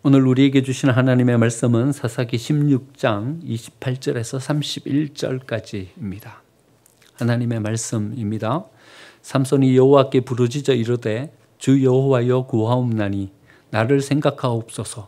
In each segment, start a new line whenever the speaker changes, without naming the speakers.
오늘 우리에게 주시는 하나님의 말씀은 사사기 16장 28절에서 31절까지입니다. 하나님의 말씀입니다. 삼손이 여호와께 부르짖어 이르되 주 여호와여 구하옵나니 나를 생각하옵소서.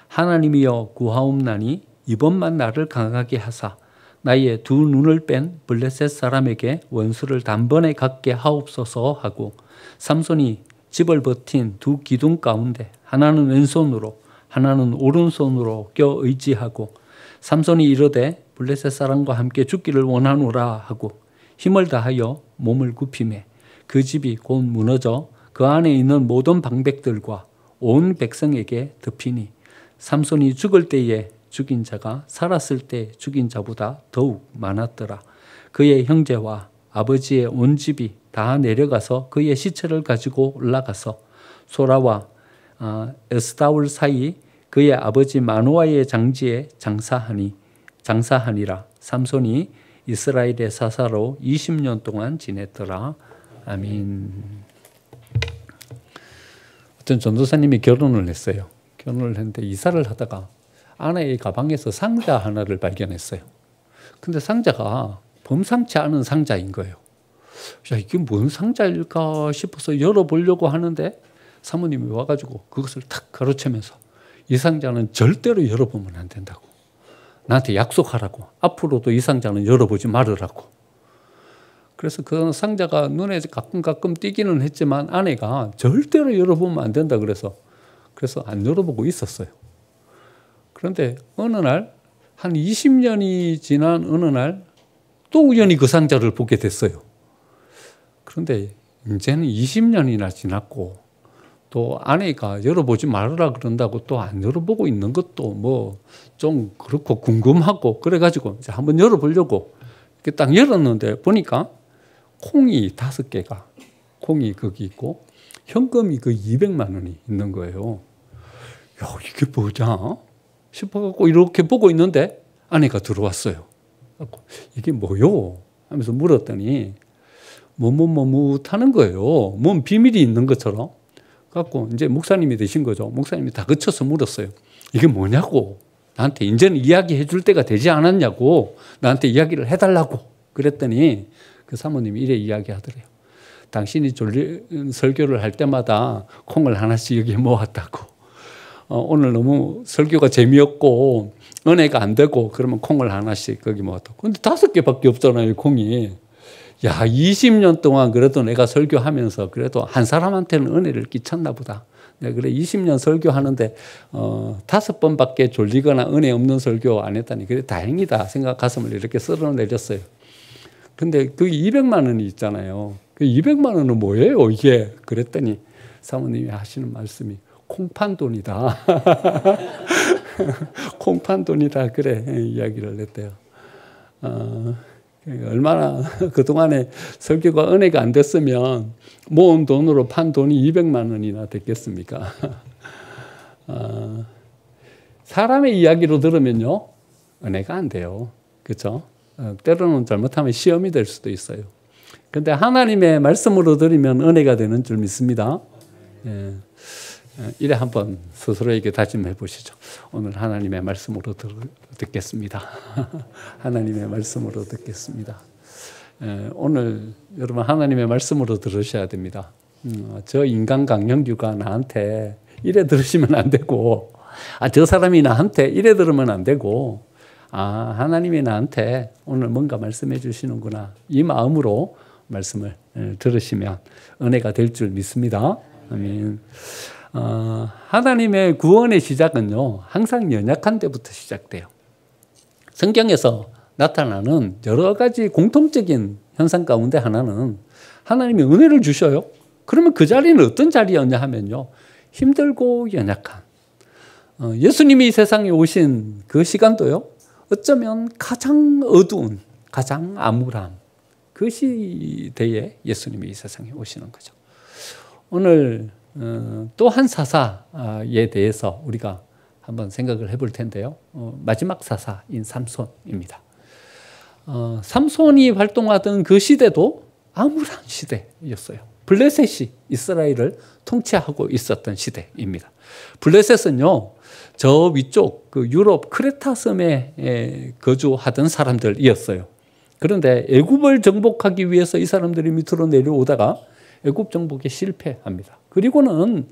하나님이여 구하옵나니 이번만 나를 강하게 하사 나의 두 눈을 뺀 블레셋 사람에게 원수를 단번에 갖게 하옵소서 하고, 삼손이 집을 버틴 두 기둥 가운데 하나는 왼손으로 하나는 오른손으로 껴 의지하고, 삼손이 이르되 블레셋 사람과 함께 죽기를 원하노라 하고 힘을 다하여 몸을 굽히매 그 집이 곧 무너져 그 안에 있는 모든 방백들과 온 백성에게 덮이니, 삼손이 죽을 때에 죽인 자가 살았을 때 죽인 자보다 더욱 많았더라. 그의 형제와 아버지의 온 집이 다 내려가서 그의 시체를 가지고 올라가서 소라와 에스다울 사이 그의 아버지 마노아의 장지에 장사하니라. 삼손이 이스라엘의 사사로 20년 동안 지냈더라. 아멘. 어떤 전도사님이 결혼을 했어요. 결혼을 했는데 이사를 하다가 아내의 가방에서 상자 하나를 발견했어요. 근데 상자가 범상치 않은 상자인 거예요. 야, 이게 뭔 상자일까 싶어서 열어보려고 하는데 사모님이 와가지고 그것을 탁 가로채면서 이 상자는 절대로 열어보면 안 된다고. 나한테 약속하라고. 앞으로도 이 상자는 열어보지 말으라고. 그래서 그 상자가 눈에 가끔 띄기는 했지만 아내가 절대로 열어보면 안 된다 그래서 안 열어보고 있었어요. 그런데 어느 날, 한 20년이 지난 어느 날 또 우연히 그 상자를 보게 됐어요. 그런데 이제는 20년이나 지났고 또 아내가 열어보지 말으라 그런다고 또 안 열어보고 있는 것도 뭐 좀 그렇고 궁금하고 그래가지고 이제 한번 열어보려고 이렇게 딱 열었는데 보니까 콩이 5개가 콩이 거기 있고 현금이 그 200만 원이 있는 거예요. 야, 이게 뭐냐 싶어갖고 이렇게 보고 있는데 아내가 들어왔어요. 이게 뭐요? 하면서 물었더니 뭐하는 거예요. 뭔 비밀이 있는 것처럼. 갖고 이제 목사님이 되신 거죠. 목사님이 다 그쳐서 물었어요. 이게 뭐냐고. 나한테 이제는 이야기해 줄 때가 되지 않았냐고. 나한테 이야기를 해달라고. 그랬더니 그 사모님이 이래 이야기하더래요. 당신이 설교를 할 때마다 콩을 하나씩 여기에 모았다고. 오늘 너무 설교가 재미없고 은혜가 안 되고 그러면 콩을 하나씩 거기 모았다고. 근데 5개밖에 없잖아요, 콩이. 야, 20년 동안 그래도 내가 설교하면서 그래도 한 사람한테는 은혜를 끼쳤나 보다. 내가 그래 20년 설교하는데 5번밖에 졸리거나 은혜 없는 설교 안 했다니 그래 다행이다 생각 가슴을 이렇게 쓸어내렸어요. 근데 그 200만 원이 있잖아요. 그 200만 원은 뭐예요 이게? 그랬더니 사모님이 하시는 말씀이 콩판 돈이다. 콩판 돈이다. 그래 이야기를 했대요. 얼마나 그동안에 설교가 은혜가 안 됐으면 모은 돈으로 판 돈이 200만 원이나 됐겠습니까? 사람의 이야기로 들으면요 은혜가 안 돼요. 그렇죠? 때로는 잘못하면 시험이 될 수도 있어요. 그런데 하나님의 말씀으로 들으면 은혜가 되는 줄 믿습니다. 예. 이래 한번 스스로에게 다짐해 보시죠. 오늘 하나님의 말씀으로 듣겠습니다. 하나님의 말씀으로 듣겠습니다. 오늘 여러분 하나님의 말씀으로 들으셔야 됩니다. 저 인간 강령규가 나한테 이래 들으시면 안 되고, 저 사람이 나한테 이래 들으면 안 되고, 하나님이 나한테 오늘 뭔가 말씀해 주시는구나. 이 마음으로 말씀을 들으시면 은혜가 될 줄 믿습니다. 아멘. 하나님의 구원의 시작은요 항상 연약한 데부터 시작돼요. 성경에서 나타나는 여러 가지 공통적인 현상 가운데 하나는 하나님이 은혜를 주셔요. 그러면 그 자리는 어떤 자리였냐 하면요 힘들고 연약한, 예수님이 이 세상에 오신 그 시간도요 어쩌면 가장 어두운 가장 암울한 그 시대에 예수님이 이 세상에 오시는 거죠. 오늘 또 한 사사에 대해서 우리가 한번 생각을 해볼 텐데요. 마지막 사사인 삼손입니다. 삼손이 활동하던 그 시대도 암울한 시대였어요. 블레셋이 이스라엘을 통치하고 있었던 시대입니다. 블레셋은요, 저 위쪽 그 유럽 크레타 섬에 거주하던 사람들이었어요. 그런데 애굽을 정복하기 위해서 이 사람들이 밑으로 내려오다가 애굽 정복에 실패합니다. 그리고는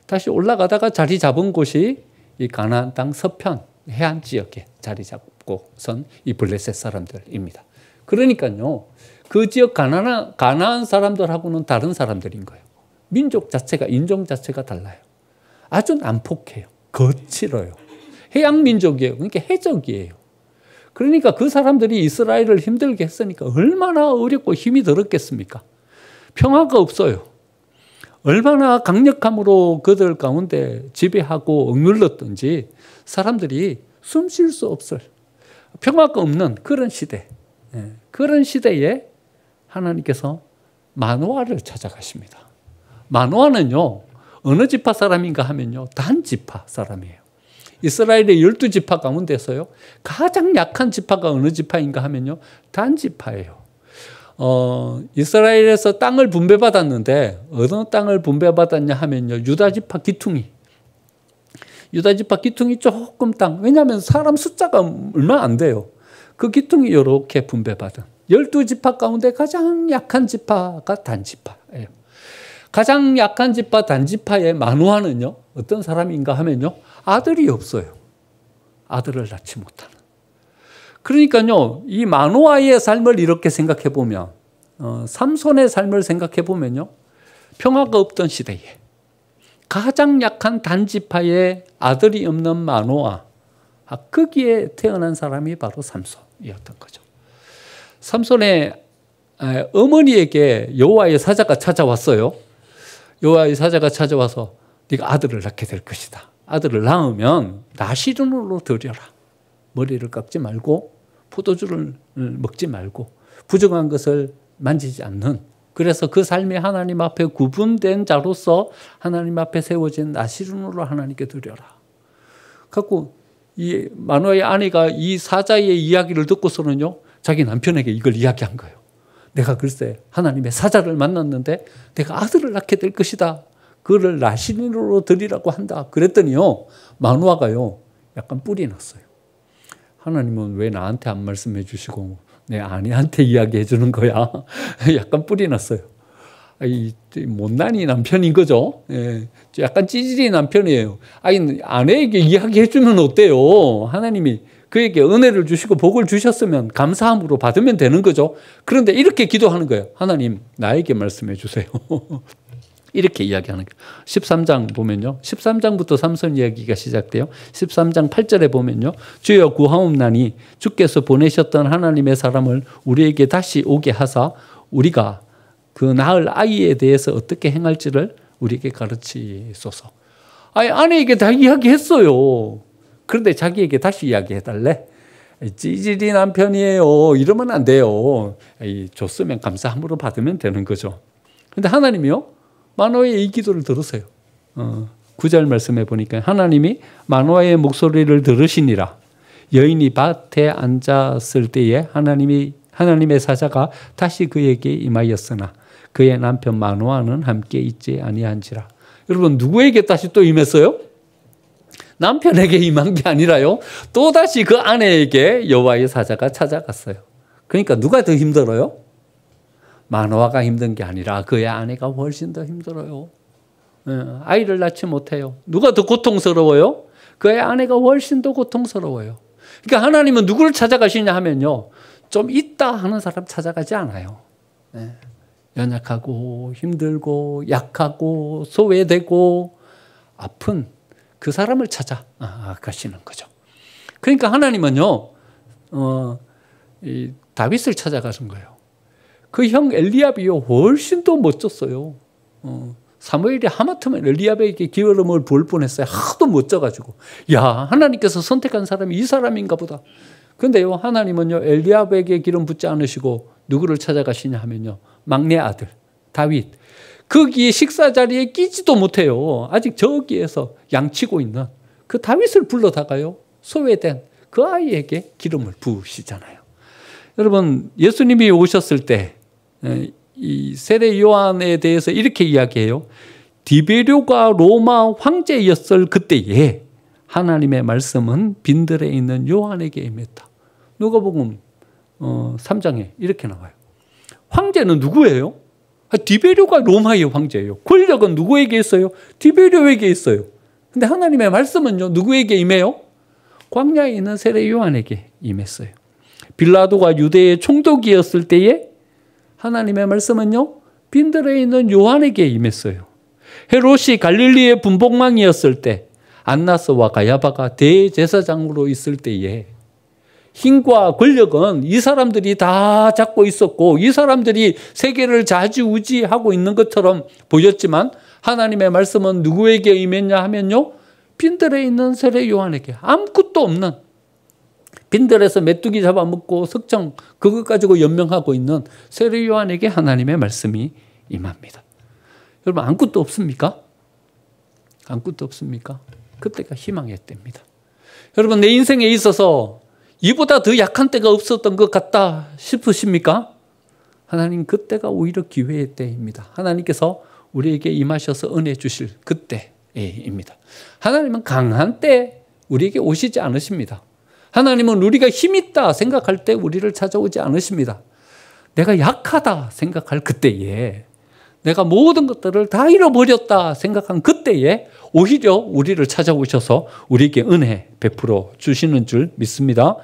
다시 올라가다가 자리 잡은 곳이 이 가나안 땅 서편 해안 지역에 자리 잡고선 이 블레셋 사람들입니다. 그러니까요, 그 지역 가나안 사람들하고는 다른 사람들인 거예요. 민족 자체가, 인종 자체가 달라요. 아주 난폭해요. 거칠어요. 해양 민족이에요. 그러니까 해적이에요. 그러니까 그 사람들이 이스라엘을 힘들게 했으니까 얼마나 어렵고 힘이 들었겠습니까? 평화가 없어요. 얼마나 강력함으로 그들 가운데 지배하고 억눌렀던지 사람들이 숨 쉴 수 없을 평화가 없는 그런 시대, 그런 시대에 하나님께서 마노아를 찾아가십니다. 마노아는요, 어느 지파 사람인가 하면요, 단 지파 사람이에요. 이스라엘의 12지파 가운데서요, 가장 약한 지파가 어느 지파인가 하면요, 단 지파예요. 이스라엘에서 땅을 분배받았는데 어느 땅을 분배받았냐 하면요, 유다지파 기퉁이. 유다지파 기퉁이 조금 땅. 왜냐하면 사람 숫자가 얼마 안 돼요. 그 기퉁이 이렇게 분배받은 12지파 가운데 가장 약한 지파가 단지파예요. 가장 약한 지파 단지파의 마노아는요, 어떤 사람인가 하면요, 아들이 없어요. 아들을 낳지 못하는. 그러니까요, 이 마노아의 삶을 이렇게 생각해 보면, 삼손의 삶을 생각해 보면요, 평화가 없던 시대에 가장 약한 단지파의 아들이 없는 마노아, 거기에 태어난 사람이 바로 삼손이었던 거죠. 삼손의 어머니에게 여호와의 사자가 찾아왔어요. 여호와의 사자가 찾아와서 네가 아들을 낳게 될 것이다. 아들을 낳으면 나시른으로 드려라. 머리를 깎지 말고 포도주를 먹지 말고 부정한 것을 만지지 않는, 그래서 그 삶이 하나님 앞에 구분된 자로서 하나님 앞에 세워진 나시른으로 하나님께 드려라. 갖고 이 마노아의 아내가 이 사자의 이야기를 듣고서는요, 자기 남편에게 이걸 이야기한 거예요. 내가 글쎄 하나님의 사자를 만났는데 내가 아들을 낳게 될 것이다. 그를 나시린으로 드리라고 한다. 그랬더니요, 마노아가요, 약간 뿔이 났어요. 하나님은 왜 나한테 안 말씀해 주시고 내 아내한테 이야기해 주는 거야. 약간 뿔이 났어요. 이 못난이 남편인 거죠. 예, 약간 찌질이 남편이에요. 아니, 아내에게 이야기해 주면 어때요? 하나님이 그에게 은혜를 주시고 복을 주셨으면 감사함으로 받으면 되는 거죠. 그런데 이렇게 기도하는 거예요. 하나님, 나에게 말씀해 주세요. 이렇게 이야기하는 거예요. 13장 보면요, 13장부터 삼손 이야기가 시작돼요. 13장 8절에 보면요, 주여 구하옵나니 주께서 보내셨던 하나님의 사람을 우리에게 다시 오게 하사 우리가 그 낳을 아이에 대해서 어떻게 행할지를 우리에게 가르치소서. 아니, 아내에게 다 이야기했어요. 그런데 자기에게 다시 이야기해달래. 찌질이 남편이에요. 이러면 안 돼요. 줬으면 감사함으로 받으면 되는 거죠. 그런데 하나님이요, 마노아의 이 기도를 들으세요. 9절 말씀해 보니까 하나님이 마노아의 목소리를 들으시니라. 여인이 밭에 앉았을 때에 하나님의 사자가 다시 그에게 임하였으나 그의 남편 마노아는 함께 있지 아니한지라. 여러분, 누구에게 다시 또 임했어요? 남편에게 임한 게 아니라요, 또다시 그 아내에게 여호와의 사자가 찾아갔어요. 그러니까 누가 더 힘들어요? 마노아가 힘든 게 아니라 그의 아내가 훨씬 더 힘들어요. 아이를 낳지 못해요. 누가 더 고통스러워요? 그의 아내가 훨씬 더 고통스러워요. 그러니까 하나님은 누구를 찾아가시냐 하면요, 좀 있다 하는 사람 찾아가지 않아요. 연약하고 힘들고 약하고 소외되고 아픈 그 사람을 찾아가시는 거죠. 그러니까 하나님은요, 이 다윗을 찾아가신 거예요. 그 형 엘리압이요, 훨씬 더 멋졌어요. 사무엘이 하마터면 엘리압에게 기름을 부을 뻔했어요. 하도 멋져가지고, 야, 하나님께서 선택한 사람이 이 사람인가 보다. 그런데요, 하나님은요, 엘리압에게 기름 붓지 않으시고 누구를 찾아가시냐 하면요, 막내 아들 다윗. 거기에 식사 자리에 끼지도 못해요. 아직 저기에서 양치고 있는 그 다윗을 불러다가요, 소외된 그 아이에게 기름을 부으시잖아요. 여러분, 예수님이 오셨을 때 이 세례 요한에 대해서 이렇게 이야기해요. 디베료가 로마 황제였을 그때에 하나님의 말씀은 빈들에 있는 요한에게 임했다. 누가복음 3장에 이렇게 나와요. 황제는 누구예요? 디베료가 로마의 황제예요. 권력은 누구에게 있어요? 디베료에게 있어요. 근데 하나님의 말씀은요, 누구에게 임해요? 광야에 있는 세례 요한에게 임했어요. 빌라도가 유대의 총독이었을 때에 하나님의 말씀은요, 빈들에 있는 요한에게 임했어요. 헤롯이 갈릴리의 분봉왕이었을 때 안나스와 가야바가 대제사장으로 있을 때에 힘과 권력은 이 사람들이 다 잡고 있었고 이 사람들이 세계를 좌지우지하고 있는 것처럼 보였지만 하나님의 말씀은 누구에게 임했냐 하면요, 빈들에 있는 세례 요한에게, 아무것도 없는 빈들에서 메뚜기 잡아먹고 석정 그것 가지고 연명하고 있는 세례 요한에게 하나님의 말씀이 임합니다. 여러분, 아무것도 없습니까? 아무것도 없습니까? 그때가 희망의 때입니다. 여러분, 내 인생에 있어서 이보다 더 약한 때가 없었던 것 같다 싶으십니까? 하나님, 그때가 오히려 기회의 때입니다. 하나님께서 우리에게 임하셔서 은혜 주실 그때입니다. 하나님은 강한 때 우리에게 오시지 않으십니다. 하나님은 우리가 힘있다 생각할 때 우리를 찾아오지 않으십니다. 내가 약하다 생각할 그때에, 내가 모든 것들을 다 잃어버렸다 생각한 그때에 오히려 우리를 찾아오셔서 우리에게 은혜 베풀어 주시는 줄 믿습니다.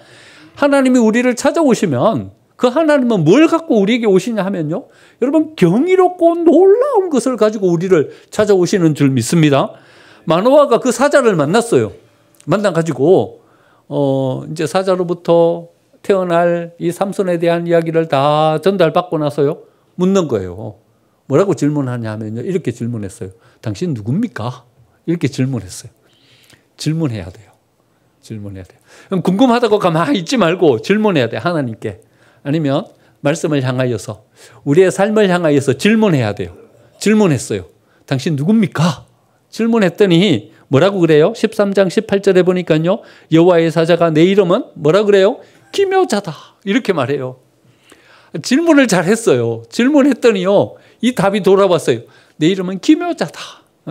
하나님이 우리를 찾아오시면 그 하나님은 뭘 갖고 우리에게 오시냐 하면요, 여러분, 경이롭고 놀라운 것을 가지고 우리를 찾아오시는 줄 믿습니다. 마노아가 그 사자를 만났어요. 만나가지고 이제 사자로부터 태어날 이 삼손에 대한 이야기를 다 전달받고 나서요, 묻는 거예요. 뭐라고 질문하냐 하면요, 이렇게 질문했어요. 당신 누굽니까? 이렇게 질문했어요. 질문해야 돼요. 질문해야 돼요. 그럼 궁금하다고 가만히 있지 말고 질문해야 돼요. 하나님께. 아니면 말씀을 향하여서, 우리의 삶을 향하여서 질문해야 돼요. 질문했어요. 당신 누굽니까? 질문했더니 뭐라고 그래요? 13장 18절에 보니까요, 여호와의 사자가 내 이름은 뭐라고 그래요? 기묘자다. 이렇게 말해요. 질문을 잘했어요. 질문했더니요, 이 답이 돌아왔어요. 내 이름은 기묘자다.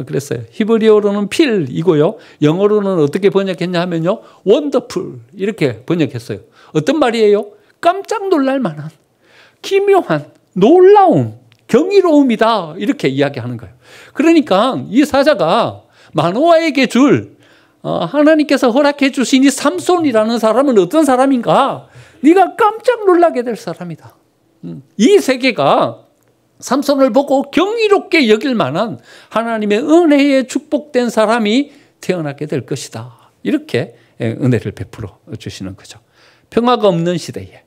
그랬어요. 히브리어로는 필이고요. 영어로는 어떻게 번역했냐 하면요, 원더풀 이렇게 번역했어요. 어떤 말이에요? 깜짝 놀랄 만한, 기묘한, 놀라운, 경이로움이다. 이렇게 이야기하는 거예요. 그러니까 이 사자가 마노아에게 줄 하나님께서 허락해 주신 이 삼손이라는 사람은 어떤 사람인가? 네가 깜짝 놀라게 될 사람이다. 이 세계가 삼손을 보고 경이롭게 여길 만한 하나님의 은혜에 축복된 사람이 태어나게 될 것이다. 이렇게 은혜를 베풀어 주시는 거죠. 평화가 없는 시대에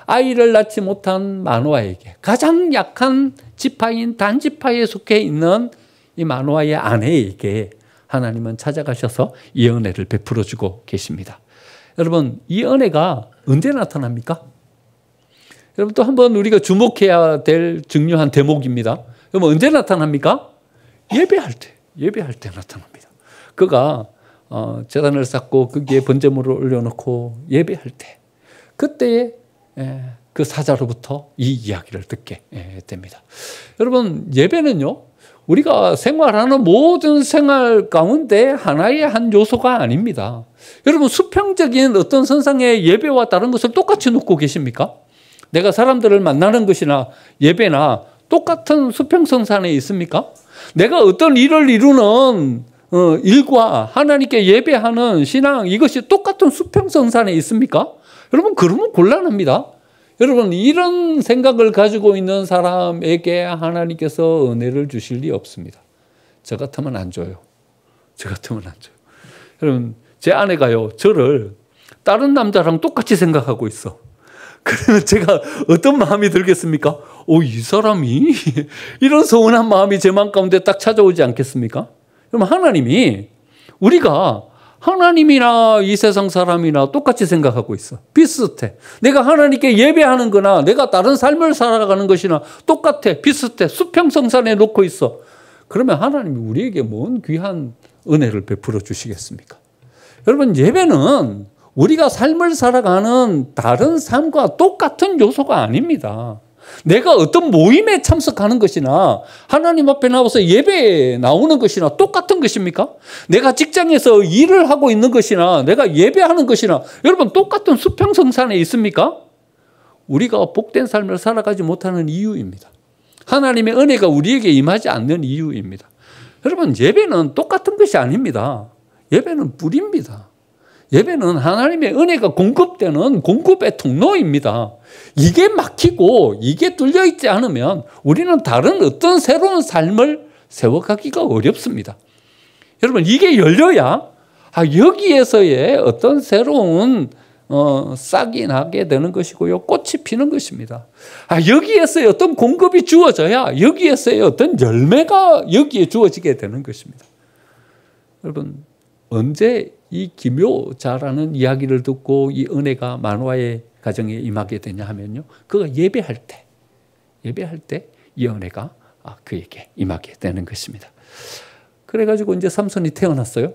아이를 낳지 못한 마노아에게, 가장 약한 지파인 단지파에 속해 있는 이 마노아의 아내에게 하나님은 찾아가셔서 이 은혜를 베풀어 주고 계십니다. 여러분, 이 은혜가 언제 나타납니까? 여러분, 또 한번 우리가 주목해야 될 중요한 대목입니다. 여러분, 언제 나타납니까? 예배할 때 나타납니다. 그가 제단을 쌓고 거기에 번제물을 올려놓고 예배할 때, 그때에 그 사자로부터 이 이야기를 듣게 됩니다. 여러분, 예배는요, 우리가 생활하는 모든 생활 가운데 하나의 한 요소가 아닙니다. 여러분, 수평적인 어떤 선상의 예배와 다른 것을 똑같이 놓고 계십니까? 내가 사람들을 만나는 것이나 예배나 똑같은 수평선상에 있습니까? 내가 어떤 일을 이루는 일과 하나님께 예배하는 신앙, 이것이 똑같은 수평선상에 있습니까? 여러분, 그러면 곤란합니다. 여러분, 이런 생각을 가지고 있는 사람에게 하나님께서 은혜를 주실 리 없습니다. 저 같으면 안 줘요. 저 같으면 안 줘요. 여러분, 제 아내가요, 저를 다른 남자랑 똑같이 생각하고 있어. 그러면 제가 어떤 마음이 들겠습니까? 이 사람이 이런 서운한 마음이 제 마음 가운데 딱 찾아오지 않겠습니까? 그럼 하나님이, 우리가 하나님이나 이 세상 사람이나 똑같이 생각하고 있어. 비슷해. 내가 하나님께 예배하는 거나 내가 다른 삶을 살아가는 것이나 똑같아. 비슷해. 수평성산에 놓고 있어. 그러면 하나님이 우리에게 뭔 귀한 은혜를 베풀어 주시겠습니까? 여러분, 예배는 우리가 삶을 살아가는 다른 삶과 똑같은 요소가 아닙니다. 내가 어떤 모임에 참석하는 것이나 하나님 앞에 나와서 예배에 나오는 것이나 똑같은 것입니까? 내가 직장에서 일을 하고 있는 것이나 내가 예배하는 것이나 여러분 똑같은 수평성산에 있습니까? 우리가 복된 삶을 살아가지 못하는 이유입니다. 하나님의 은혜가 우리에게 임하지 않는 이유입니다. 여러분 예배는 똑같은 것이 아닙니다. 예배는 뿌리입니다. 예배는 하나님의 은혜가 공급되는 공급의 통로입니다. 이게 막히고 이게 뚫려있지 않으면 우리는 다른 어떤 새로운 삶을 세워가기가 어렵습니다. 여러분 이게 열려야 여기에서의 어떤 새로운 싹이 나게 되는 것이고요. 꽃이 피는 것입니다. 여기에서의 어떤 공급이 주어져야 여기에서의 어떤 열매가 여기에 주어지게 되는 것입니다. 여러분 언제 이 기묘자라는 이야기를 듣고 이 은혜가 만화의 가정에 임하게 되냐 하면요. 그가 예배할 때 이 은혜가 그에게 임하게 되는 것입니다. 그래가지고 이제 삼손이 태어났어요.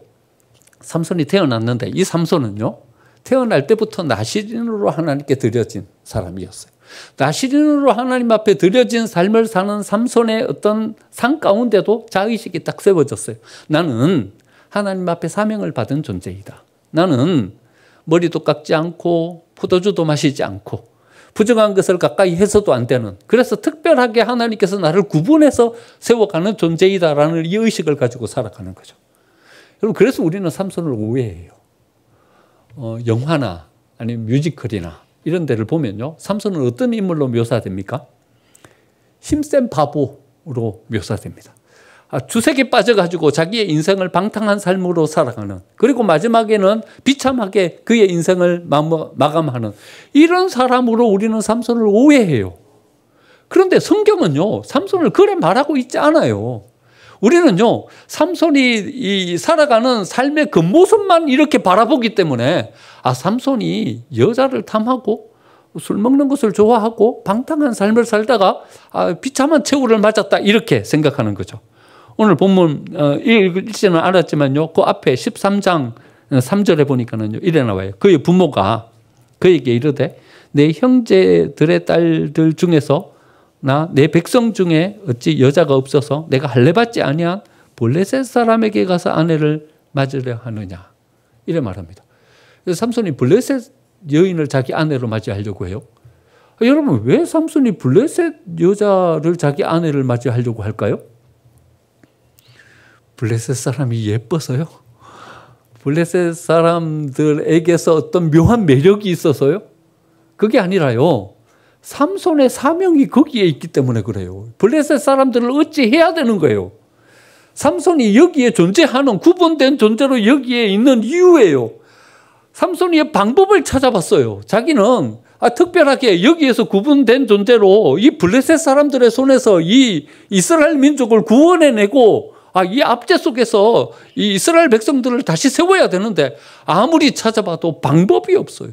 삼손이 태어났는데 이 삼손은요. 태어날 때부터 나시린으로 하나님께 드려진 사람이었어요. 나시린으로 하나님 앞에 드려진 삶을 사는 삼손의 어떤 삶 가운데도 자의식이 딱 세워졌어요. 나는 하나님 앞에 사명을 받은 존재이다. 나는 머리도 깎지 않고 포도주도 마시지 않고 부정한 것을 가까이 해서도 안 되는, 그래서 특별하게 하나님께서 나를 구분해서 세워가는 존재이다라는 이 의식을 가지고 살아가는 거죠. 여러분 그래서 우리는 삼손을 오해해요. 영화나 아니면 뮤지컬이나 이런 데를 보면요. 삼손은 어떤 인물로 묘사됩니까? 힘센 바보로 묘사됩니다. 주색에 빠져가지고 자기의 인생을 방탕한 삶으로 살아가는, 그리고 마지막에는 비참하게 그의 인생을 마감하는 이런 사람으로 우리는 삼손을 오해해요. 그런데 성경은요, 삼손을 그래 말하고 있지 않아요. 우리는요, 삼손이 살아가는 삶의 겉모습만 이렇게 바라보기 때문에 삼손이 여자를 탐하고 술 먹는 것을 좋아하고 방탕한 삶을 살다가 비참한 최후를 맞았다 이렇게 생각하는 거죠. 오늘 본문 읽지는 않았지만요. 그 앞에 13장 3절에 보니까는요. 이래 나와요. 그의 부모가 그에게 이르되 내 형제들의 딸들 중에서 내 백성 중에 어찌 여자가 없어서 내가 할례받지 아니한 블레셋 사람에게 가서 아내를 맞으려 하느냐. 이래 말합니다. 그래서 삼손이 블레셋 여인을 자기 아내로 맞이하려고 해요. 여러분 왜 삼손이 블레셋 여자를 자기 아내를 맞이하려고 할까요? 블레셋 사람이 예뻐서요? 블레셋 사람들에게서 어떤 묘한 매력이 있어서요? 그게 아니라요. 삼손의 사명이 거기에 있기 때문에 그래요. 블레셋 사람들을 어찌 해야 되는 거예요. 삼손이 여기에 존재하는 구분된 존재로 여기에 있는 이유예요. 삼손이 방법을 찾아봤어요. 자기는 특별하게 여기에서 구분된 존재로 이 블레셋 사람들의 손에서 이 이스라엘 민족을 구원해내고 이 압제 속에서 이 이스라엘 백성들을 다시 세워야 되는데 아무리 찾아봐도 방법이 없어요.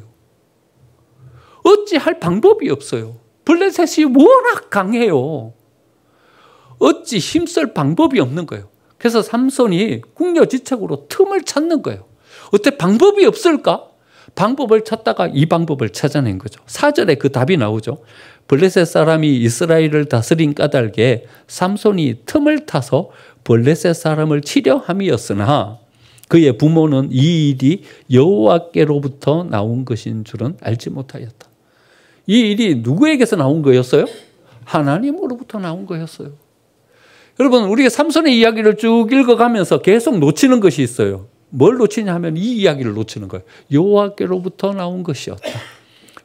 어찌 할 방법이 없어요. 블레셋이 워낙 강해요. 어찌 힘쓸 방법이 없는 거예요. 그래서 삼손이 궁여지책으로 틈을 찾는 거예요. 어때 방법이 없을까? 방법을 찾다가 이 방법을 찾아낸 거죠. 4절에 그 답이 나오죠. 블레셋 사람이 이스라엘을 다스린 까닭에 삼손이 틈을 타서 블레셋 사람을 치려 함이었으나 그의 부모는 이 일이 여호와께로부터 나온 것인 줄은 알지 못하였다. 이 일이 누구에게서 나온 거였어요? 하나님으로부터 나온 거였어요. 여러분 우리가 삼손의 이야기를 쭉 읽어가면서 계속 놓치는 것이 있어요. 뭘 놓치냐 하면 이 이야기를 놓치는 거예요. 여호와께로부터 나온 것이었다.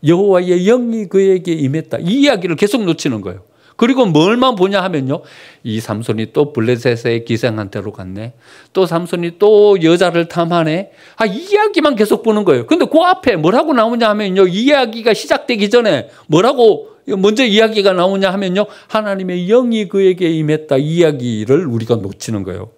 여호와의 영이 그에게 임했다. 이 이야기를 계속 놓치는 거예요. 그리고 뭘만 보냐 하면요. 이 삼손이 또 블레셋의 기생한 데로 갔네. 또 삼손이 또 여자를 탐하네. 이 이야기만 계속 보는 거예요. 근데 그 앞에 뭐라고 나오냐 하면요. 이 이야기가 시작되기 전에 뭐라고 먼저 이야기가 나오냐 하면요. 하나님의 영이 그에게 임했다. 이 이야기를 우리가 놓치는 거예요.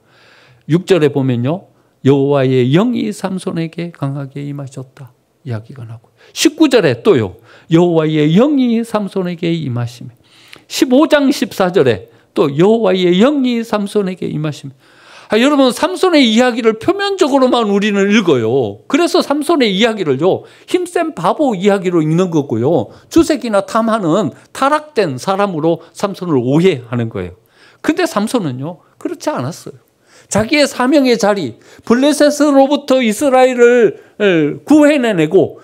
6절에 보면요. 여호와의 영이 삼손에게 강하게 임하셨다. 이야기가 나오고 19절에 또요. 여호와의 영이 삼손에게 임하시며 15장 14절에 또 여호와의 영이 삼손에게 임하시며 여러분 삼손의 이야기를 표면적으로만 우리는 읽어요. 그래서 삼손의 이야기를요 힘센 바보 이야기로 읽는 거고요. 주색이나 탐하는 타락된 사람으로 삼손을 오해하는 거예요. 근데 삼손은요 그렇지 않았어요. 자기의 사명의 자리, 블레셋으로부터 이스라엘을 구해내고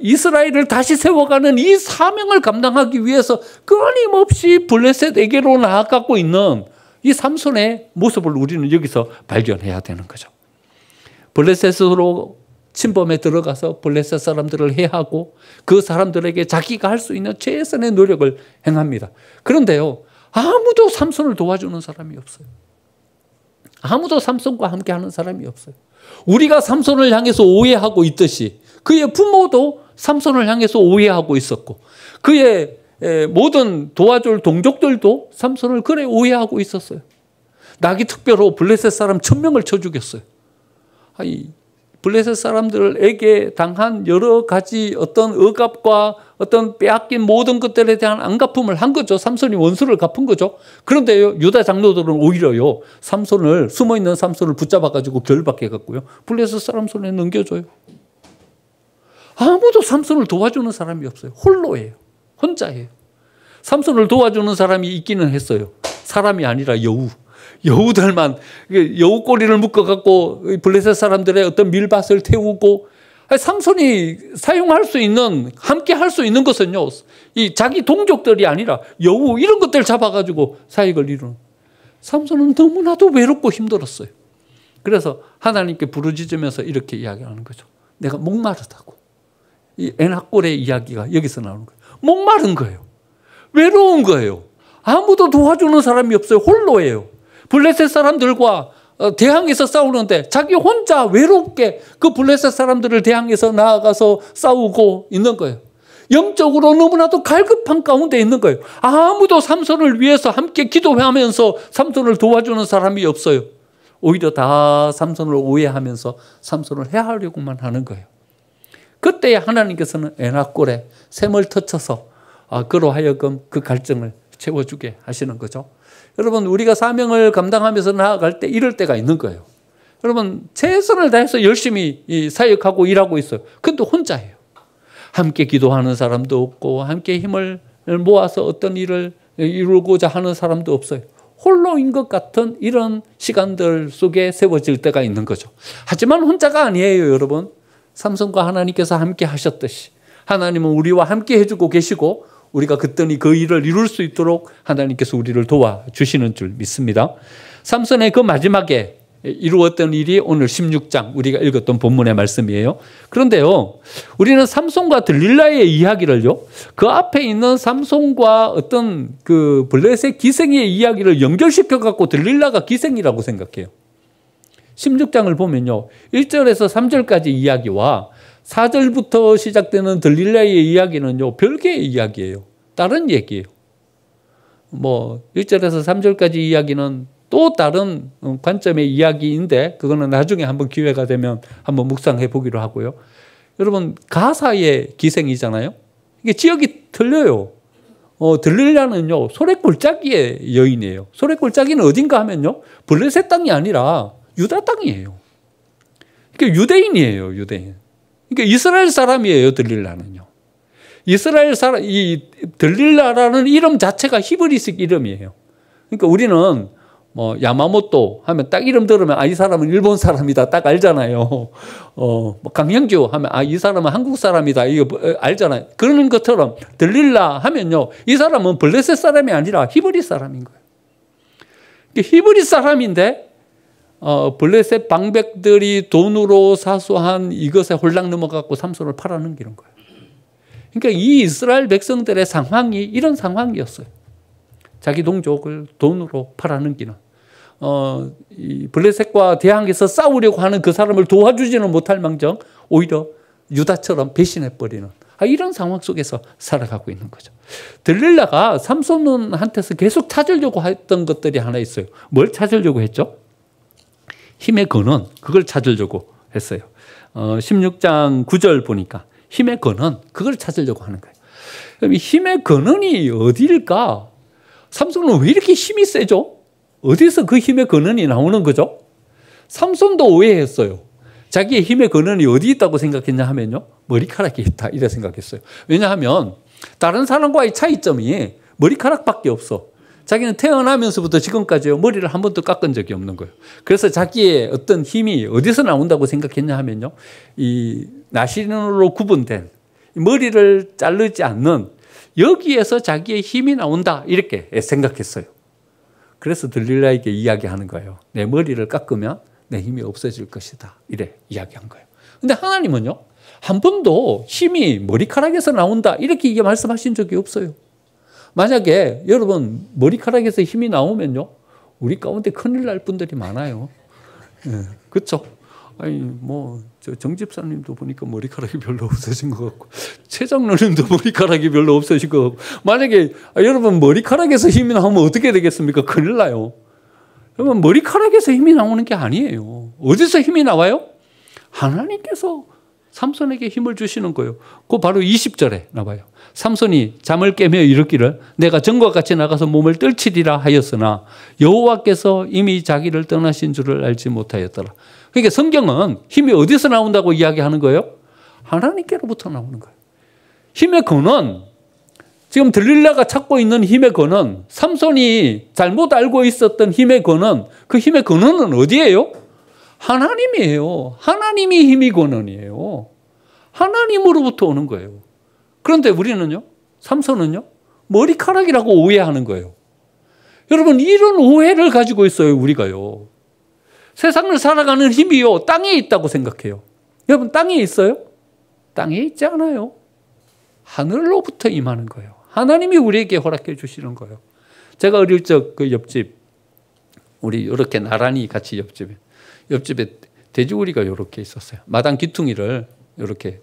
이스라엘을 다시 세워가는 이 사명을 감당하기 위해서 끊임없이 블레셋에게로 나아가고 있는 이 삼손의 모습을 우리는 여기서 발견해야 되는 거죠. 블레셋으로 침범에 들어가서 블레셋 사람들을 해하고 그 사람들에게 자기가 할 수 있는 최선의 노력을 행합니다. 그런데요 아무도 삼손을 도와주는 사람이 없어요. 아무도 삼손과 함께 하는 사람이 없어요. 우리가 삼손을 향해서 오해하고 있듯이 그의 부모도 삼손을 향해서 오해하고 있었고 그의 모든 도와줄 동족들도 삼손을 그래 오해하고 있었어요. 나기 특별호 블레셋 사람 1000명을 쳐 죽였어요. 블레셋 사람들에게 당한 여러 가지 어떤 억압과 어떤 빼앗긴 모든 것들에 대한 안갚음을 한 거죠. 삼손이 원수를 갚은 거죠. 그런데요 유다 장로들은 오히려요 삼손을 숨어있는 삼손을 붙잡아가지고 결박해갖고요 블레셋 사람 손에 넘겨줘요. 아무도 삼손을 도와주는 사람이 없어요. 홀로예요. 혼자예요. 삼손을 도와주는 사람이 있기는 했어요. 사람이 아니라 여우들만 여우 꼬리를 묶어갖고 블레셋 사람들의 어떤 밀밭을 태우고 삼손이 사용할 수 있는 함께 할 수 있는 것은요 이 자기 동족들이 아니라 여우 이런 것들 잡아가지고 사역을 이루는 삼손은 너무나도 외롭고 힘들었어요. 그래서 하나님께 부르짖으면서 이렇게 이야기하는 거죠. 내가 목마르다고. 이 에나꼴의 이야기가 여기서 나오는 거예요. 목마른 거예요. 외로운 거예요. 아무도 도와주는 사람이 없어요. 홀로예요. 블레셋 사람들과 대항해서 싸우는데 자기 혼자 외롭게 그 블레셋 사람들을 대항해서 나아가서 싸우고 있는 거예요. 영적으로 너무나도 갈급한 가운데 있는 거예요. 아무도 삼손을 위해서 함께 기도하면서 삼손을 도와주는 사람이 없어요. 오히려 다 삼손을 오해하면서 삼손을 해하려고만 하는 거예요. 그때 하나님께서는 에나꼴에 샘을 터쳐서 그로 하여금 그 갈증을 채워주게 하시는 거죠. 여러분 우리가 사명을 감당하면서 나아갈 때 이럴 때가 있는 거예요. 여러분 최선을 다해서 열심히 사역하고 일하고 있어요. 근데 혼자예요. 함께 기도하는 사람도 없고 함께 힘을 모아서 어떤 일을 이루고자 하는 사람도 없어요. 홀로인 것 같은 이런 시간들 속에 세워질 때가 있는 거죠. 하지만 혼자가 아니에요. 여러분 삼손과 하나님께서 함께 하셨듯이 하나님은 우리와 함께 해주고 계시고 우리가 그때니 그 일을 이룰 수 있도록 하나님께서 우리를 도와주시는 줄 믿습니다. 삼손의 그 마지막에 이루었던 일이 오늘 16장 우리가 읽었던 본문의 말씀이에요. 그런데요 우리는 삼손과 들릴라의 이야기를요 그 앞에 있는 삼손과 어떤 그 블레셋 기생의 이야기를 연결시켜 갖고 들릴라가 기생이라고 생각해요. 16장을 보면요 1절에서 3절까지 이야기와 4절부터 시작되는 들릴라의 이야기는요 별개의 이야기예요. 다른 얘기예요. 1절에서 3절까지 이야기는 또 다른 관점의 이야기인데 그거는 나중에 한번 기회가 되면 한번 묵상해 보기로 하고요. 여러분 가사의 기생이잖아요. 이게 지역이 틀려요. 들릴라는요 소래골짜기의 여인이에요. 소래골짜기는 어딘가 하면요 블레셋 땅이 아니라 유다 땅이에요. 그러니까 유대인이에요. 유대인. 그러니까 이스라엘 사람이에요. 들릴라는요. 이스라엘 사람, 이 들릴라라는 이름 자체가 히브리식 이름이에요. 그러니까 우리는 야마모토 하면 딱 이름 들으면 이 사람은 일본 사람이다 딱 알잖아요. 강형규 하면 이 사람은 한국 사람이다 이거 알잖아요. 그런 것처럼 들릴라 하면요 이 사람은 블레셋 사람이 아니라 히브리 사람인 거예요. 그러니까 히브리 사람인데 블레셋 방백들이 돈으로 사수한 이것에 홀랑 넘어가고 삼손을 팔아넘기는 거예요. 그러니까 이 이스라엘 백성들의 상황이 이런 상황이었어요. 자기 동족을 돈으로 팔아넘기는 이 블레셋과 대항해서 싸우려고 하는 그 사람을 도와주지는 못할 망정 오히려 유다처럼 배신해버리는 이런 상황 속에서 살아가고 있는 거죠. 들릴라가 삼손한테서 계속 찾으려고 했던 것들이 하나 있어요. 뭘 찾으려고 했죠? 힘의 근원, 그걸 찾으려고 했어요. 16장 9절 보니까 힘의 근원, 그걸 찾으려고 하는 거예요. 그럼 이 힘의 근원이 어디일까? 삼손은 왜 이렇게 힘이 세죠? 어디서 그 힘의 근원이 나오는 거죠? 삼손도 오해했어요. 자기의 힘의 근원이 어디 있다고 생각했냐 하면요. 머리카락에 있다. 이래 생각했어요. 왜냐하면 다른 사람과의 차이점이 머리카락밖에 없어. 자기는 태어나면서부터 지금까지요. 머리를 한 번도 깎은 적이 없는 거예요. 그래서 자기의 어떤 힘이 어디서 나온다고 생각했냐 하면요. 이 나시린으로 구분된 머리를 자르지 않는 여기에서 자기의 힘이 나온다. 이렇게 생각했어요. 그래서 들릴라에게 이야기하는 거예요. 내 머리를 깎으면 내 힘이 없어질 것이다. 이래 이야기한 거예요. 근데 하나님은요. 한 번도 힘이 머리카락에서 나온다. 이렇게 말씀하신 적이 없어요. 만약에 여러분 머리카락에서 힘이 나오면요. 우리 가운데 큰일 날 분들이 많아요. 네, 그렇죠? 아니 뭐 정 집사님도 보니까 머리카락이 별로 없어진 것 같고 최 장로님도 머리카락이 별로 없어진 것 같고 만약에 여러분 머리카락에서 힘이 나오면 어떻게 되겠습니까? 큰일 나요. 여러분 머리카락에서 힘이 나오는 게 아니에요. 어디서 힘이 나와요? 하나님께서 삼손에게 힘을 주시는 거예요. 그 바로 20절에 나와요. 삼손이 잠을 깨며 이르기를 내가 전과 같이 나가서 몸을 떨치리라 하였으나 여호와께서 이미 자기를 떠나신 줄을 알지 못하였더라. 그러니까 성경은 힘이 어디서 나온다고 이야기하는 거예요? 하나님께로부터 나오는 거예요. 힘의 근원, 지금 들릴라가 찾고 있는 힘의 근원, 삼손이 잘못 알고 있었던 힘의 근원, 그 힘의 근원은 어디예요? 하나님이에요. 하나님이 힘의 근원이에요. 하나님으로부터 오는 거예요. 그런데 우리는요, 삼손은요, 머리카락이라고 오해하는 거예요. 여러분, 이런 오해를 가지고 있어요, 우리가요. 세상을 살아가는 힘이요, 땅에 있다고 생각해요. 여러분, 땅에 있어요? 땅에 있지 않아요. 하늘로부터 임하는 거예요. 하나님이 우리에게 허락해 주시는 거예요. 제가 어릴 적 그 옆집, 우리 이렇게 나란히 같이 옆집에 돼지우리가 이렇게 있었어요. 마당 기퉁이를 이렇게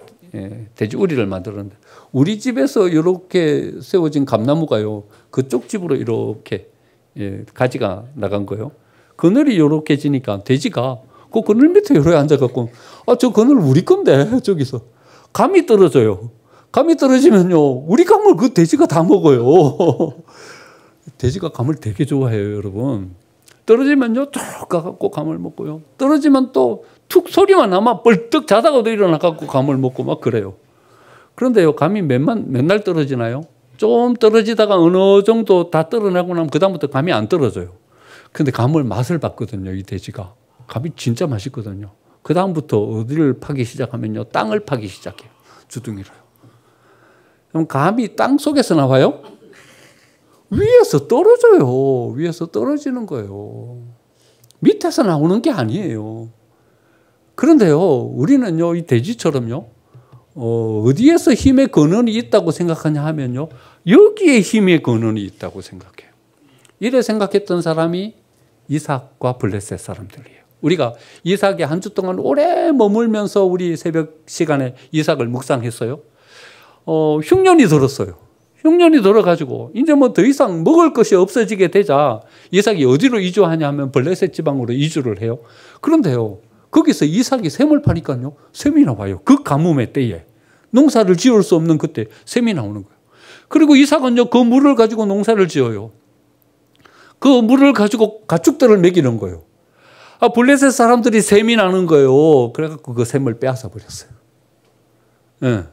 돼지우리를 만들었는데 우리 집에서 이렇게 세워진 감나무가요. 그쪽 집으로 이렇게 가지가 나간 거예요. 그늘이 이렇게 지니까 돼지가 그 그늘 밑에 이렇게 앉아갖고 저 그늘 우리 건데 저기서 감이 떨어져요. 감이 떨어지면요. 우리 감을 그 돼지가 다 먹어요. 돼지가 감을 되게 좋아해요, 여러분. 떨어지면요, 쭉 가갖고 감을 먹고요. 떨어지면 또 툭 소리만 나면 벌떡 자다가도 일어나갖고 감을 먹고 막 그래요. 그런데요, 감이 맨날 떨어지나요? 좀 떨어지다가 어느 정도 다 떨어내고 나면 그다음부터 감이 안 떨어져요. 근데 감을 맛을 봤거든요, 이 돼지가. 감이 진짜 맛있거든요. 그다음부터 어디를 파기 시작하면요, 땅을 파기 시작해요. 주둥이로요. 그럼 감이 땅 속에서 나와요? 위에서 떨어져요. 위에서 떨어지는 거예요. 밑에서 나오는 게 아니에요. 그런데요, 우리는요, 이 돼지처럼요, 어디에서 힘의 근원이 있다고 생각하냐 하면요, 여기에 힘의 근원이 있다고 생각해요. 이래 생각했던 사람이 이삭과 블레셋 사람들이에요. 우리가 이삭이 한 주 동안 오래 머물면서 우리 새벽 시간에 이삭을 묵상했어요. 흉년이 들었어요. 흉년이 들어가지고 이제 뭐 더 이상 먹을 것이 없어지게 되자 이삭이 어디로 이주하냐 하면 블레셋 지방으로 이주를 해요. 그런데요, 거기서 이삭이 샘을 파니까요, 샘이 나와요. 그 가뭄의 때에 농사를 지을 수 없는 그때 샘이 나오는 거예요. 그리고 이삭은요, 그 물을 가지고 농사를 지어요. 그 물을 가지고 가축들을 먹이는 거예요. 블레셋 사람들이 샘이 나는 거예요. 그래갖고 그 샘을 빼앗아 버렸어요. 네.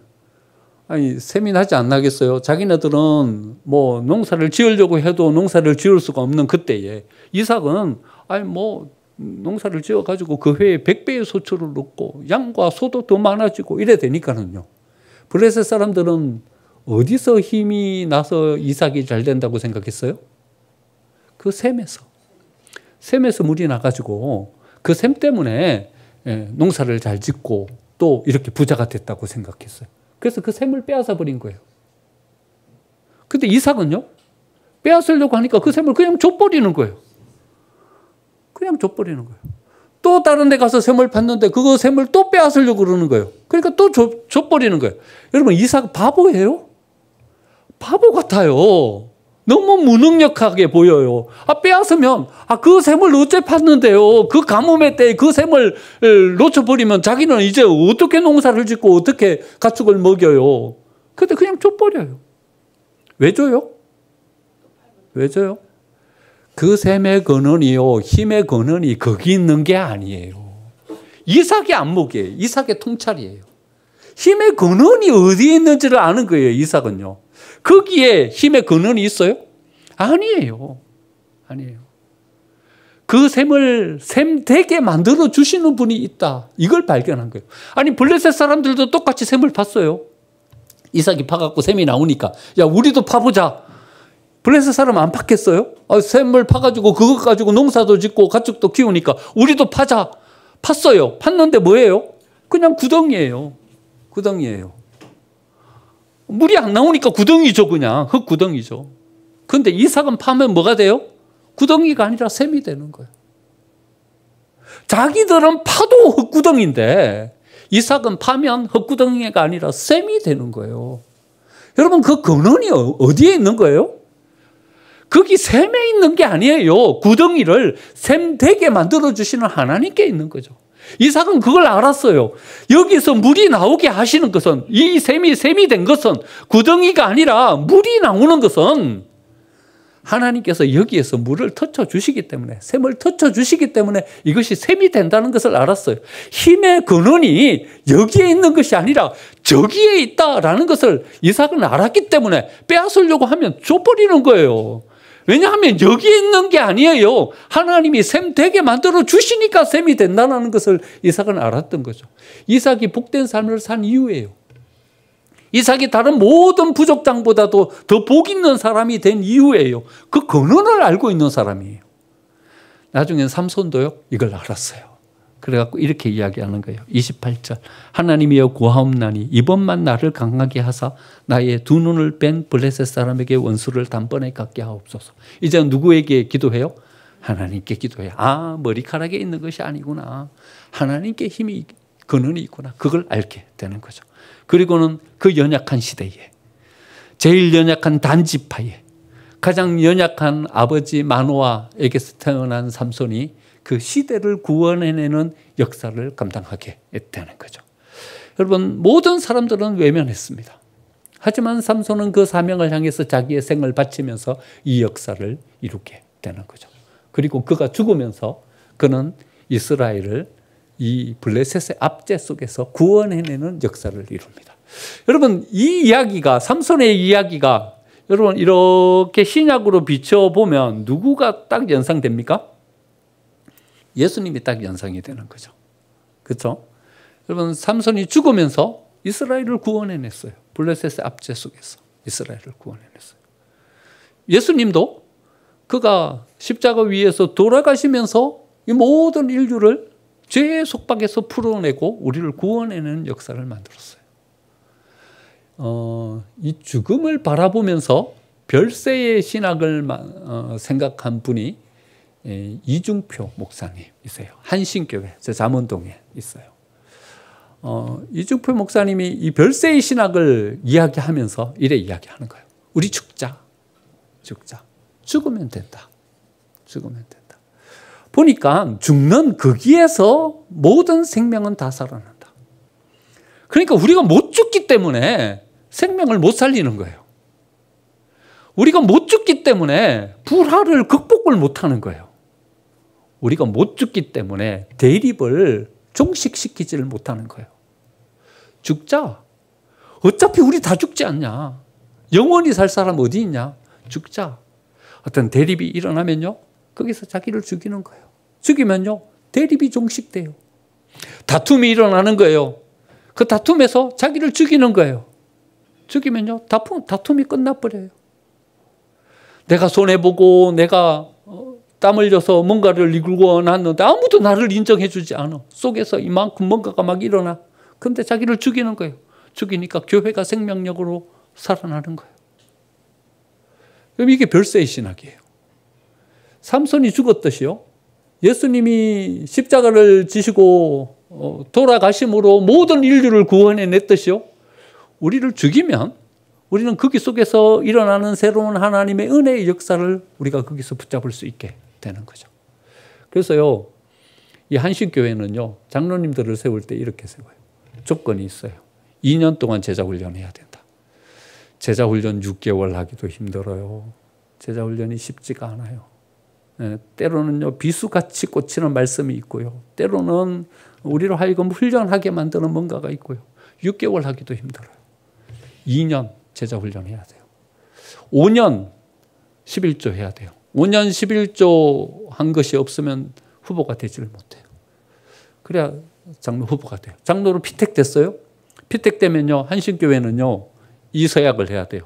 아니, 샘이 나지 않나겠어요? 자기네들은 뭐 농사를 지으려고 해도 농사를 지을 수가 없는 그때에 이삭은 농사를 지어가지고 그 해에 100배의 소출을 얻고 양과 소도 더 많아지고 이래 되니까는요. 블레셋 사람들은 어디서 힘이 나서 이삭이 잘 된다고 생각했어요? 그 샘에서. 샘에서 물이 나가지고 그 샘 때문에 농사를 잘 짓고 또 이렇게 부자가 됐다고 생각했어요. 그래서 그 샘을 빼앗아 버린 거예요. 근데 이삭은요, 빼앗으려고 하니까 그 샘을 그냥 줘버리는 거예요. 그냥 줘버리는 거예요. 또 다른 데 가서 샘을 팠는데 그거 샘을 또 빼앗으려고 그러는 거예요. 그러니까 또 줘버리는 거예요. 여러분, 이삭 바보예요? 바보 같아요. 너무 무능력하게 보여요. 빼앗으면, 그 샘을 어째 팠는데요. 그 가뭄의 때에 그 샘을 놓쳐버리면 자기는 이제 어떻게 농사를 짓고 어떻게 가축을 먹여요. 근데 그냥 줘버려요. 왜 줘요? 왜 줘요? 그 셈의 근원이요, 힘의 근원이 거기 있는 게 아니에요. 이삭의 안목이에요. 이삭의 통찰이에요. 힘의 근원이 어디에 있는지를 아는 거예요, 이삭은요. 거기에 힘의 근원이 있어요? 아니에요. 아니에요. 그 셈을 셈되게 만들어 주시는 분이 있다. 이걸 발견한 거예요. 아니, 블레셋 사람들도 똑같이 셈을 팠어요. 이삭이 파갖고 셈이 나오니까, 야, 우리도 파보자. 블레셋 사람 안 팠겠어요? 셈을 파가지고 그것 가지고 농사도 짓고 가축도 키우니까 우리도 파자. 팠어요. 팠는데 뭐예요? 그냥 구덩이에요. 구덩이에요. 물이 안 나오니까 구덩이죠, 그냥. 흙 구덩이죠. 근데 이삭은 파면 뭐가 돼요? 구덩이가 아니라 셈이 되는 거예요. 자기들은 파도 흙구덩인데 이삭은 파면 흙구덩이가 아니라 셈이 되는 거예요. 여러분, 그 근원이 어디에 있는 거예요? 거기 셈에 있는 게 아니에요. 구덩이를 셈되게 만들어주시는 하나님께 있는 거죠. 이삭은 그걸 알았어요. 여기서 물이 나오게 하시는 것은, 이 셈이 된 것은 구덩이가 아니라 물이 나오는 것은 하나님께서 여기에서 물을 터쳐 주시기 때문에, 셈을 터쳐 주시기 때문에 이것이 셈이 된다는 것을 알았어요. 힘의 근원이 여기에 있는 것이 아니라 저기에 있다라는 것을 이삭은 알았기 때문에 빼앗으려고 하면 줘버리는 거예요. 왜냐하면 여기에 있는 게 아니에요. 하나님이 셈 되게 만들어 주시니까 셈이 된다는 것을 이삭은 알았던 거죠. 이삭이 복된 삶을 산 이유예요. 이삭이 다른 모든 부족장보다도 더 복 있는 사람이 된 이유예요. 그 근원을 알고 있는 사람이에요. 나중엔 삼손도요, 이걸 알았어요. 그래갖고 이렇게 이야기하는 거예요. 28절. 하나님이여 구하옵나니 이번만 나를 강하게 하사 나의 두 눈을 뺀 블레셋 사람에게 원수를 단번에 갖게 하옵소서. 이제 누구에게 기도해요? 하나님께 기도해요. 아, 머리카락에 있는 것이 아니구나. 하나님께 힘이, 근원이 있구나. 그걸 알게 되는 거죠. 그리고는 그 연약한 시대에, 제일 연약한 단지파에, 가장 연약한 아버지 마노아에게서 태어난 삼손이 그 시대를 구원해내는 역사를 감당하게 되는 거죠. 여러분, 모든 사람들은 외면했습니다. 하지만 삼손은 그 사명을 향해서 자기의 생을 바치면서 이 역사를 이루게 되는 거죠. 그리고 그가 죽으면서 그는 이스라엘을 이 블레셋의 압제 속에서 구원해내는 역사를 이룹니다. 여러분, 이 이야기가, 삼손의 이야기가 여러분 이렇게 신약으로 비춰보면 누구가 딱 연상됩니까? 예수님이 딱 연상이 되는 거죠. 그렇죠? 여러분, 삼손이 죽으면서 이스라엘을 구원해냈어요. 블레셋의 압제 속에서 이스라엘을 구원해냈어요. 예수님도 그가 십자가 위에서 돌아가시면서 이 모든 인류를 죄의 속박에서 풀어내고 우리를 구원해내는 역사를 만들었어요. 이 죽음을 바라보면서 별세의 신학을 생각한 분이 이중표 목사님이세요. 한신교회, 제 잠원동에 있어요. 이중표 목사님이 이 별세의 신학을 이야기하면서 이래 이야기하는 거예요. 우리 죽자. 죽으면 된다. 죽으면 된다. 보니까 죽는 거기에서 모든 생명은 다 살아난다. 그러니까 우리가 못 죽기 때문에 생명을 못 살리는 거예요. 우리가 못 죽기 때문에 불화를 극복을 못 하는 거예요. 우리가 못 죽기 때문에 대립을 종식시키지를 못하는 거예요. 죽자. 어차피 우리 다 죽지 않냐. 영원히 살 사람 어디 있냐. 죽자. 어떤 대립이 일어나면요, 거기서 자기를 죽이는 거예요. 죽이면요, 대립이 종식돼요. 다툼이 일어나는 거예요. 그 다툼에서 자기를 죽이는 거예요. 죽이면요, 다툼이 끝나버려요. 내가 손해보고 내가 땀 흘려서 뭔가를 이루고 놨는데 아무도 나를 인정해 주지 않아. 속에서 이만큼 뭔가가 막 일어나. 근데 자기를 죽이는 거예요. 죽이니까 교회가 생명력으로 살아나는 거예요. 그럼 이게 별세의 신학이에요. 삼손이 죽었듯이요, 예수님이 십자가를 지시고 돌아가심으로 모든 인류를 구원해냈듯이요, 우리를 죽이면 우리는 거기 속에서 일어나는 새로운 하나님의 은혜의 역사를 우리가 거기서 붙잡을 수 있게 되는 거죠. 그래서요, 이 한신교회는요, 장로님들을 세울 때 이렇게 세워요. 조건이 있어요. 2년 동안 제자훈련해야 된다. 제자훈련 6개월 하기도 힘들어요. 제자훈련이 쉽지가 않아요. 때로는요 비수같이 꽂히는 말씀이 있고요. 때로는 우리로 하여금 훈련하게 만드는 뭔가가 있고요. 6개월 하기도 힘들어요. 2년 제자 훈련해야 돼요. 5년 11조 해야 돼요. 5년 11조 한 것이 없으면 후보가 되지를 못해요. 그래야 장로 후보가 돼요. 장로로 피택됐어요. 피택되면요 한신교회는요 이 서약을 해야 돼요.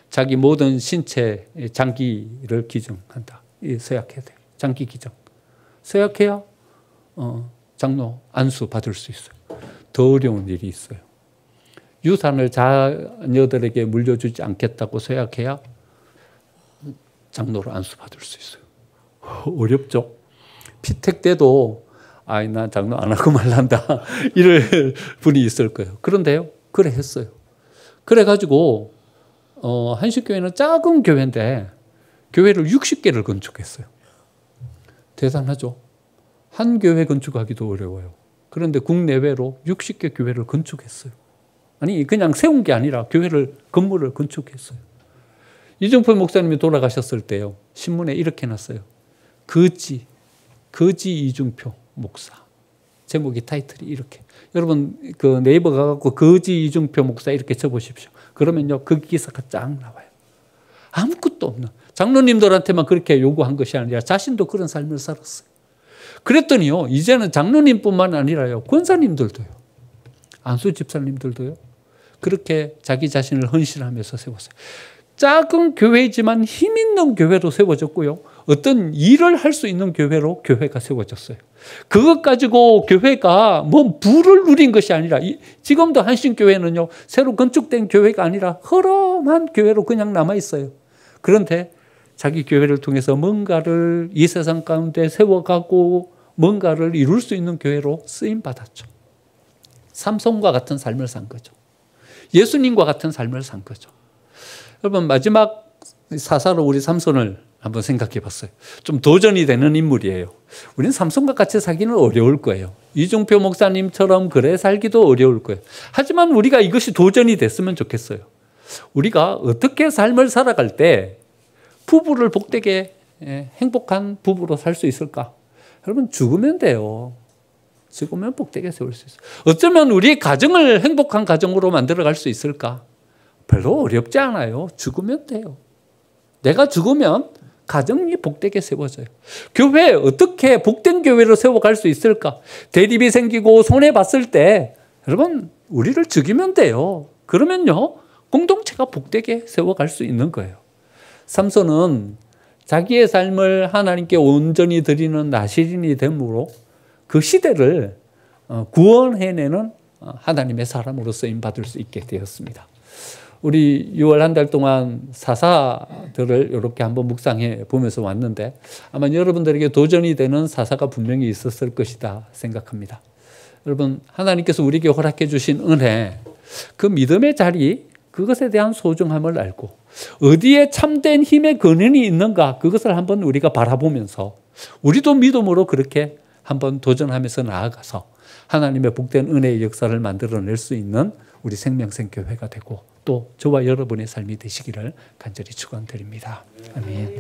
자기 모든 신체 장기를 기증한다. 이 서약해야 돼요. 장기 기증. 서약해야 장로 안수 받을 수 있어요. 더 어려운 일이 있어요. 유산을 자녀들에게 물려주지 않겠다고 서약해야 장로로 안수 받을 수 있어요. 어렵죠? 피택 때도 나 장로 안 하고 말란다 이럴 분이 있을 거예요. 그런데요 그래 했어요. 그래가지고 한식교회는 작은 교회인데 교회를 60개를 건축했어요. 대단하죠? 한 교회 건축하기도 어려워요. 그런데 국내외로 60개 교회를 건축했어요. 아니 그냥 세운 게 아니라 건물을 건축했어요. 이정표 목사님이 돌아가셨을 때요 신문에 이렇게 났어요. 거지 이중표 목사. 제목이 타이틀이 이렇게. 여러분 그 네이버 가갖고 거지 이중표 목사 이렇게 쳐보십시오. 그러면요 그 기사가 쫙 나와요. 아무것도 없는 장로님들한테만 그렇게 요구한 것이 아니라 자신도 그런 삶을 살았어요. 그랬더니요 이제는 장로님뿐만 아니라요 권사님들도요 안수 집사님들도요 그렇게 자기 자신을 헌신하면서 세웠어요. 작은 교회이지만 힘 있는 교회로 세워졌고요. 어떤 일을 할 수 있는 교회로 교회가 세워졌어요. 그것 가지고 교회가 뭐 부를 누린 것이 아니라 지금도 한신교회는요. 새로 건축된 교회가 아니라 허름한 교회로 그냥 남아있어요. 그런데 자기 교회를 통해서 뭔가를 이 세상 가운데 세워가고 뭔가를 이룰 수 있는 교회로 쓰임받았죠. 삼손과 같은 삶을 산 거죠. 예수님과 같은 삶을 산 거죠. 여러분 마지막 사사로 우리 삼손을 한번 생각해 봤어요. 좀 도전이 되는 인물이에요. 우리는 삼손과 같이 살기는 어려울 거예요. 이종표 목사님처럼 그래 살기도 어려울 거예요. 하지만 우리가 이것이 도전이 됐으면 좋겠어요. 우리가 어떻게 삶을 살아갈 때 부부를 복되게 행복한 부부로 살 수 있을까? 여러분 죽으면 돼요. 죽으면 복되게 세울 수 있어요. 어쩌면 우리 가정을 행복한 가정으로 만들어갈 수 있을까? 별로 어렵지 않아요. 죽으면 돼요. 내가 죽으면 가정이 복되게 세워져요. 교회 어떻게 복된 교회로 세워갈 수 있을까? 대립이 생기고 손해봤을 때 여러분 우리를 죽이면 돼요. 그러면요 공동체가 복되게 세워갈 수 있는 거예요. 삼손은 자기의 삶을 하나님께 온전히 드리는 나시린이 됨으로 그 시대를 구원해내는 하나님의 사람으로 쓰임받을 수 있게 되었습니다. 우리 6월 한 달 동안 사사들을 이렇게 한번 묵상해 보면서 왔는데 아마 여러분들에게 도전이 되는 사사가 분명히 있었을 것이다 생각합니다. 여러분 하나님께서 우리에게 허락해 주신 은혜, 그 믿음의 자리, 그것에 대한 소중함을 알고 어디에 참된 힘의 근원이 있는가 그것을 한번 우리가 바라보면서 우리도 믿음으로 그렇게 한번 도전하면서 나아가서 하나님의 복된 은혜의 역사를 만들어낼 수 있는 우리 생명생교회가 되고 또 저와 여러분의 삶이 되시기를 간절히 축원드립니다. 아멘.